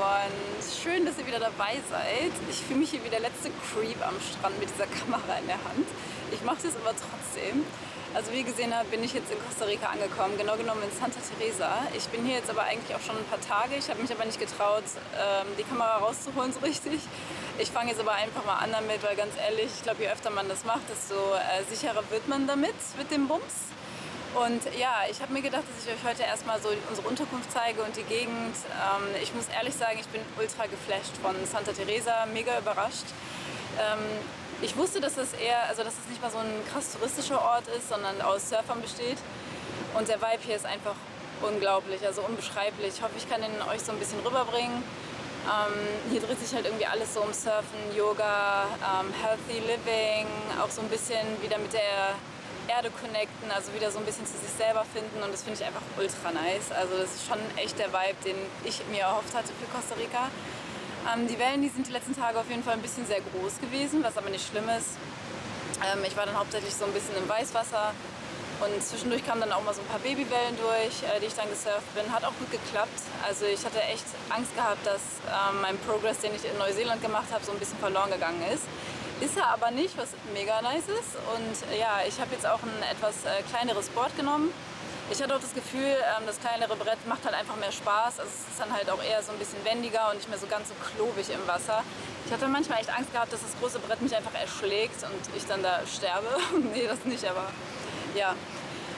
und schön, dass ihr wieder dabei seid. Ich fühle mich hier wie der letzte Creep am Strand mit dieser Kamera in der Hand. Ich mache das aber trotzdem. Also wie ihr gesehen habt, bin ich jetzt in Costa Rica angekommen, genau genommen in Santa Teresa. Ich bin hier jetzt aber eigentlich auch schon ein paar Tage. Ich habe mich aber nicht getraut, die Kamera rauszuholen so richtig. Ich fange jetzt aber einfach mal an damit, weil ganz ehrlich, ich glaube, je öfter man das macht, desto sicherer wird man damit mit dem Bums. Und ja, ich habe mir gedacht, dass ich euch heute erstmal so unsere Unterkunft zeige und die Gegend. Ich muss ehrlich sagen, ich bin ultra geflasht von Santa Teresa, mega überrascht. Ich wusste, dass es nicht mal so ein krass touristischer Ort ist, sondern aus Surfern besteht. Und der Vibe hier ist einfach unglaublich, also unbeschreiblich. Ich hoffe, ich kann ihn euch so ein bisschen rüberbringen. Hier dreht sich halt irgendwie alles so um Surfen, Yoga, Healthy Living, auch so ein bisschen wieder mit der Erde connecten, also wieder so ein bisschen zu sich selber finden, und das finde ich einfach ultra nice. Also das ist schon echt der Vibe, den ich mir erhofft hatte für Costa Rica. Die Wellen, die sind die letzten Tage auf jeden Fall ein bisschen sehr groß gewesen, was aber nicht schlimm ist. Ich war dann hauptsächlich so ein bisschen im Weißwasser und zwischendurch kamen dann auch mal so ein paar Babywellen durch, die ich dann gesurft bin. Hat auch gut geklappt. Also ich hatte echt Angst gehabt, dass mein Progress, den ich in Neuseeland gemacht habe, so ein bisschen verloren gegangen ist. Ist er aber nicht, was mega nice ist. Und ja, ich habe jetzt auch ein etwas kleineres Board genommen. Ich hatte auch das Gefühl, das kleinere Brett macht halt einfach mehr Spaß. Also es ist dann halt auch eher so ein bisschen wendiger und nicht mehr so ganz so klobig im Wasser. Ich hatte manchmal echt Angst gehabt, dass das große Brett mich einfach erschlägt und ich dann da sterbe. Nee, das nicht, aber ja.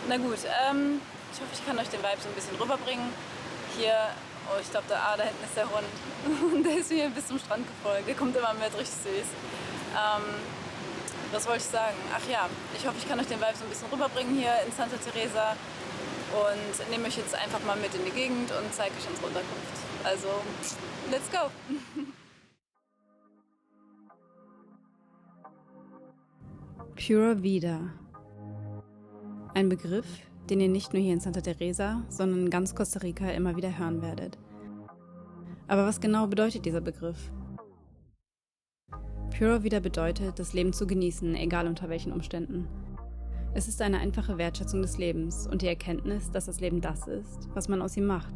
Na gut, ich hoffe, ich kann euch den Vibe so ein bisschen rüberbringen. Hier, oh, ich glaube, da hinten ist der Hund. Der ist mir bis zum Strand gefolgt. Der kommt immer mit, richtig süß. Was wollte ich sagen? Ach ja, ich hoffe, ich kann euch den Vibe so ein bisschen rüberbringen hier in Santa Teresa und nehme euch jetzt einfach mal mit in die Gegend und zeige euch unsere Unterkunft. Also, let's go! Pura Vida. Ein Begriff, den ihr nicht nur hier in Santa Teresa, sondern in ganz Costa Rica immer wieder hören werdet. Aber was genau bedeutet dieser Begriff? Pura Vida bedeutet, das Leben zu genießen, egal unter welchen Umständen. Es ist eine einfache Wertschätzung des Lebens und die Erkenntnis, dass das Leben das ist, was man aus ihm macht.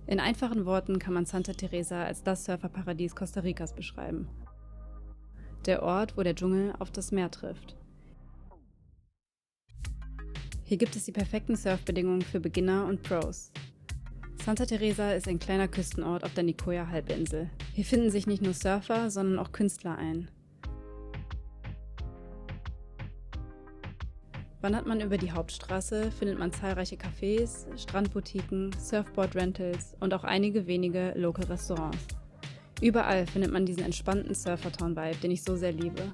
In einfachen Worten kann man Santa Teresa als das Surferparadies Costa Ricas beschreiben. Der Ort, wo der Dschungel auf das Meer trifft. Hier gibt es die perfekten Surfbedingungen für Beginner und Pros. Santa Teresa ist ein kleiner Küstenort auf der Nicoya-Halbinsel. Hier finden sich nicht nur Surfer, sondern auch Künstler ein. Wandert man über die Hauptstraße, findet man zahlreiche Cafés, Strandboutiquen, Surfboard-Rentals und auch einige wenige Local Restaurants. Überall findet man diesen entspannten Surfertown-Vibe, den ich so sehr liebe.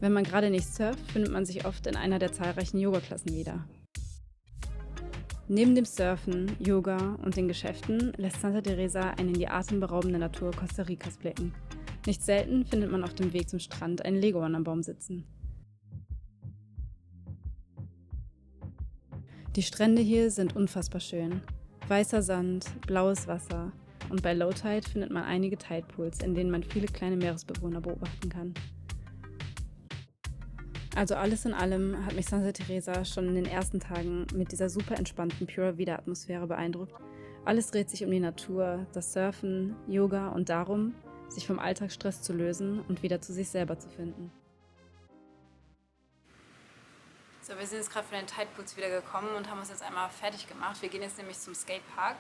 Wenn man gerade nicht surft, findet man sich oft in einer der zahlreichen Yoga-Klassen wieder. Neben dem Surfen, Yoga und den Geschäften lässt Santa Teresa einen in die atemberaubende Natur Costa Ricas blicken. Nicht selten findet man auf dem Weg zum Strand einen Leguan am Baum sitzen. Die Strände hier sind unfassbar schön. Weißer Sand, blaues Wasser und bei Low Tide findet man einige Tidepools, in denen man viele kleine Meeresbewohner beobachten kann. Also alles in allem hat mich Santa Teresa schon in den ersten Tagen mit dieser super entspannten Pura Vida Atmosphäre beeindruckt. Alles dreht sich um die Natur, das Surfen, Yoga und darum, sich vom Alltagsstress zu lösen und wieder zu sich selber zu finden. So, wir sind jetzt gerade von den Tidepools wieder gekommen und haben uns jetzt einmal fertig gemacht. Wir gehen jetzt nämlich zum Skatepark.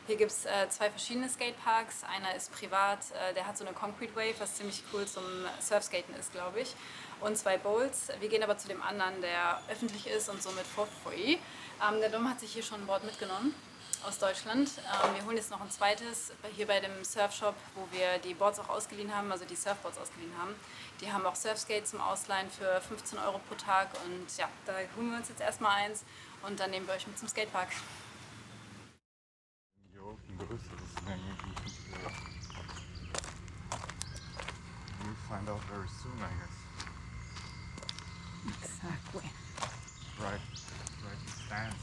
Hier gibt es zwei verschiedene Skateparks. Einer ist privat, der hat so eine Concrete Wave, was ziemlich cool zum Surfskaten ist, glaube ich. Und zwei Bowls. Wir gehen aber zu dem anderen, der öffentlich ist und somit for free. Der Dom hat sich hier schon ein Board mitgenommen aus Deutschland. Wir holen jetzt noch ein zweites hier bei dem Surfshop, wo wir die Boards auch ausgeliehen haben, also die Surfboards ausgeliehen haben. Die haben auch Surfskates zum Ausleihen für 15 € pro Tag und ja, da holen wir uns jetzt erstmal eins und dann nehmen wir euch mit zum Skatepark. We'll find out very soon, I guess. Exactly. Right stance.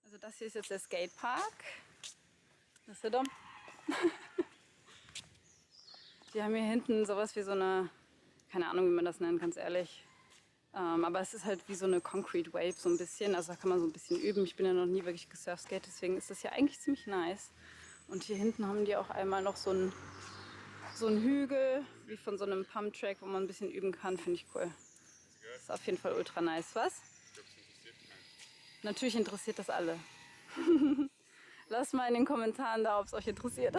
Also das hier ist jetzt der Skatepark. Das ist doch. Die haben hier hinten sowas wie so eine, keine Ahnung, wie man das nennt, ganz ehrlich. Aber es ist halt wie so eine Concrete Wave so ein bisschen. Also da kann man so ein bisschen üben. Ich bin ja noch nie wirklich gesurfskate, deswegen ist das hier eigentlich ziemlich nice. Und hier hinten haben die auch einmal noch so einen Hügel, wie von so einem Pumptrack, wo man ein bisschen üben kann. Finde ich cool. Das ist auf jeden Fall ultra nice. Was? Natürlich interessiert das alle. Lasst mal in den Kommentaren da, ob es euch interessiert.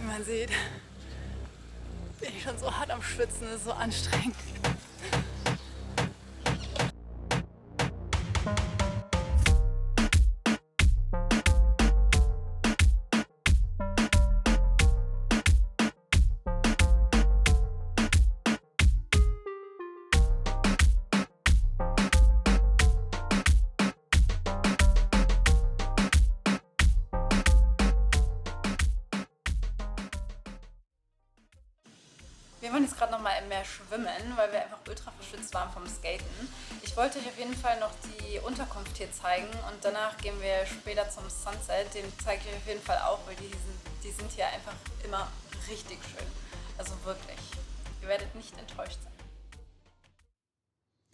Wie man sieht, bin ich schon so hart am Schwitzen, das ist so anstrengend. Wir wollen jetzt gerade noch mal im Meer schwimmen, weil wir einfach ultra verschwitzt waren vom Skaten. Ich wollte euch auf jeden Fall noch die Unterkunft hier zeigen und danach gehen wir später zum Sunset. Den zeige ich euch auf jeden Fall auch, weil die sind hier einfach immer richtig schön. Also wirklich. Ihr werdet nicht enttäuscht sein.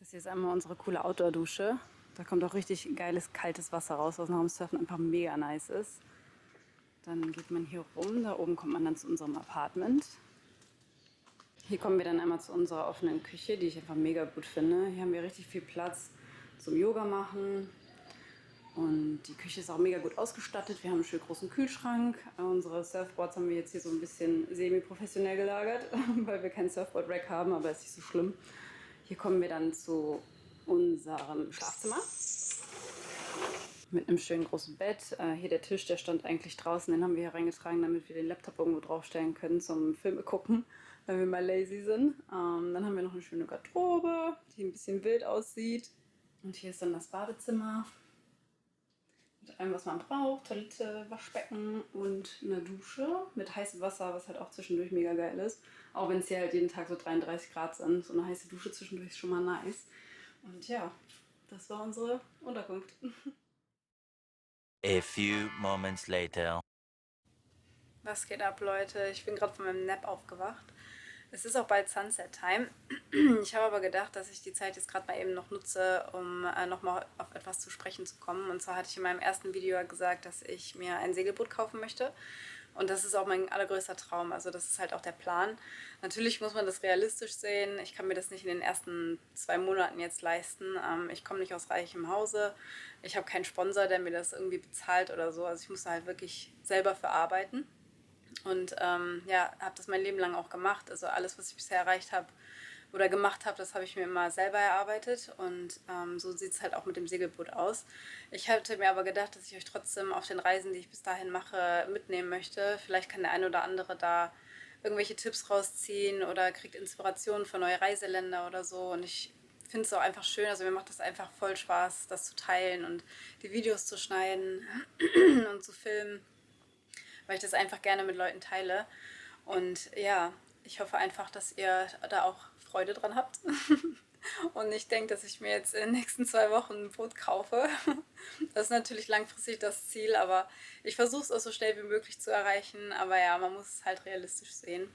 Das hier ist einmal unsere coole Outdoor-Dusche. Da kommt auch richtig geiles, kaltes Wasser raus, was nach dem Surfen einfach mega nice ist. Dann geht man hier rum. Da oben kommt man dann zu unserem Apartment. Hier kommen wir dann einmal zu unserer offenen Küche, die ich einfach mega gut finde. Hier haben wir richtig viel Platz zum Yoga machen. Und die Küche ist auch mega gut ausgestattet. Wir haben einen schönen großen Kühlschrank. Unsere Surfboards haben wir jetzt hier so ein bisschen semi-professionell gelagert, weil wir kein Surfboard-Rack haben, aber ist nicht so schlimm. Hier kommen wir dann zu unserem Schlafzimmer mit einem schönen großen Bett. Hier der Tisch, der stand eigentlich draußen, den haben wir hier reingetragen, damit wir den Laptop irgendwo draufstellen können zum Filme gucken, wenn wir mal lazy sind. Dann haben wir noch eine schöne Garderobe, die ein bisschen wild aussieht. Und hier ist dann das Badezimmer. Mit allem, was man braucht. Toilette, Waschbecken und eine Dusche mit heißem Wasser, was halt auch zwischendurch mega geil ist. Auch wenn es hier halt jeden Tag so 33 Grad sind. So eine heiße Dusche zwischendurch ist schon mal nice. Und ja, das war unsere Unterkunft. A few moments later. Was geht ab, Leute? Ich bin gerade von meinem Nap aufgewacht. Es ist auch bald Sunset-Time. Ich habe aber gedacht, dass ich die Zeit jetzt gerade mal eben noch nutze, um nochmal auf etwas zu sprechen zu kommen. Und zwar hatte ich in meinem ersten Video gesagt, dass ich mir ein Segelboot kaufen möchte. Und das ist auch mein allergrößter Traum. Also das ist halt auch der Plan. Natürlich muss man das realistisch sehen. Ich kann mir das nicht in den ersten 2 Monaten jetzt leisten. Ich komme nicht aus reichem Hause. Ich habe keinen Sponsor, der mir das irgendwie bezahlt oder so. Also ich muss da halt wirklich selber für arbeiten. Und ja, habe das mein Leben lang auch gemacht. Also alles, was ich bisher erreicht habe oder gemacht habe, das habe ich mir immer selber erarbeitet. Und so sieht es halt auch mit dem Segelboot aus. Ich hatte mir aber gedacht, dass ich euch trotzdem auf den Reisen, die ich bis dahin mache, mitnehmen möchte. Vielleicht kann der eine oder andere da irgendwelche Tipps rausziehen oder kriegt Inspirationen für neue Reiseländer oder so. Und ich finde es auch einfach schön. Also mir macht das einfach voll Spaß, das zu teilen und die Videos zu schneiden und zu filmen, weil ich das einfach gerne mit Leuten teile. Und ja, ich hoffe einfach, dass ihr da auch Freude dran habt. Und nicht denkt, dass ich mir jetzt in den nächsten 2 Wochen ein Boot kaufe. Das ist natürlich langfristig das Ziel, aber ich versuche es auch so schnell wie möglich zu erreichen. Aber ja, man muss es halt realistisch sehen.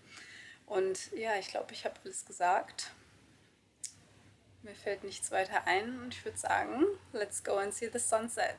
Und ja, ich glaube, ich habe alles gesagt. Mir fällt nichts weiter ein und ich würde sagen, let's go and see the sunset.